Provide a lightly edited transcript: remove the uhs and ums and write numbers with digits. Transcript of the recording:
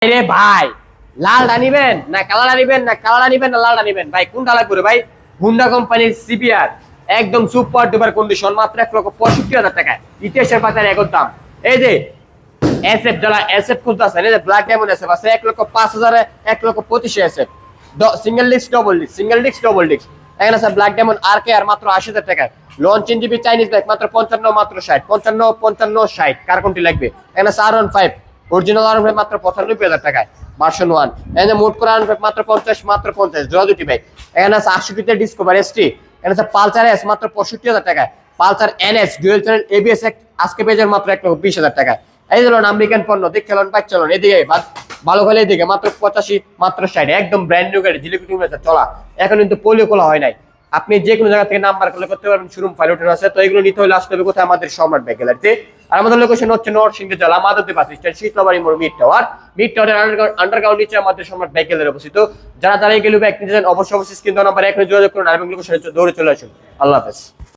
রে ভাই, লালটা নিবেন না কালারটা নিবেন না কালারটা নিবেন না লালটা নিবেন ভাই, কোনটা লাগবে ভাই? হুন্ডা কোম্পানির সিপিআর একদম সুপার ডুপার কন্ডিশন, মাত্র 1,65,000 টাকায়, ইতিহাসের পাতার একর দাম। এই যে এসএফ, যারা এসএফ খুলতেছেন, এই যে ব্ল্যাক ডায়মন্ড এসএফ আছে 1,05,000, 1,25,000 SF single disc double disc, single disc double disc. এখানে আছে ব্ল্যাক ডায়মন্ড আর কে আর মাত্র 80,000 টাকায়। লঞ্চ ইনজিবি চাইনিজ বাইক মাত্র 55, মাত্র 60, 55, 55, 60। কার কোনটি লাগবে? এখানে আছে R15 অরিজিনাল, R15 মাত্র 95,000 টাকায় ভার্সন 1। এখানে মোট করে R15 মাত্র 50, মাত্র 50 জোড়া দুটি বাইক। এখানে আছে 68 ডিসকভার এসটি। এখানে আছে পালসার এস মাত্র 65,000 টাকায়। Pulsar NS dual channel ABS আজকে পেয়ে যাবেন মাত্র 1,20,000 টাকায়। এই ধরুন আমেরিকান পণ্য দেখে লোন বাইক চলুন এদিকে, ভালো হলে এদিকে মাত্র 85, মাত্র 60, একদম ব্র্যান্ড নিউ গাড়ি, জিলিপি চলা, এখন কিন্তু পোলিও খোলা হয় নাই। আপনি যে কোনো জায়গা থেকে নাম্বার কল করতে পারবেন, শোরুম ফাইল ওঠেন আছে। তো এগুলো নিতে হলে আসতে হবে কোথায়? আমাদের সম্রাট বাইক গ্যালারিতে। আর আমাদের লোকেশন হচ্ছে নরসিংদী জেলা মাধবদী বাস স্ট্যান্ড, শীতলাবাড়ি মোড়, মিড টাওয়ার। মিড টাওয়ারের আন্ডারগ্রাউন্ড নিচে আমাদের সম্রাট বাইক গ্যালারি অবস্থিত। যারা যারা এগুলো বাইক নিতে চান অবশ্যই স্ক্রিন নাম্বার এখন যোগাযোগ করুন আর লোকেশনে দৌড়ে চলে আসুন। আল্লাহ হাফেজ।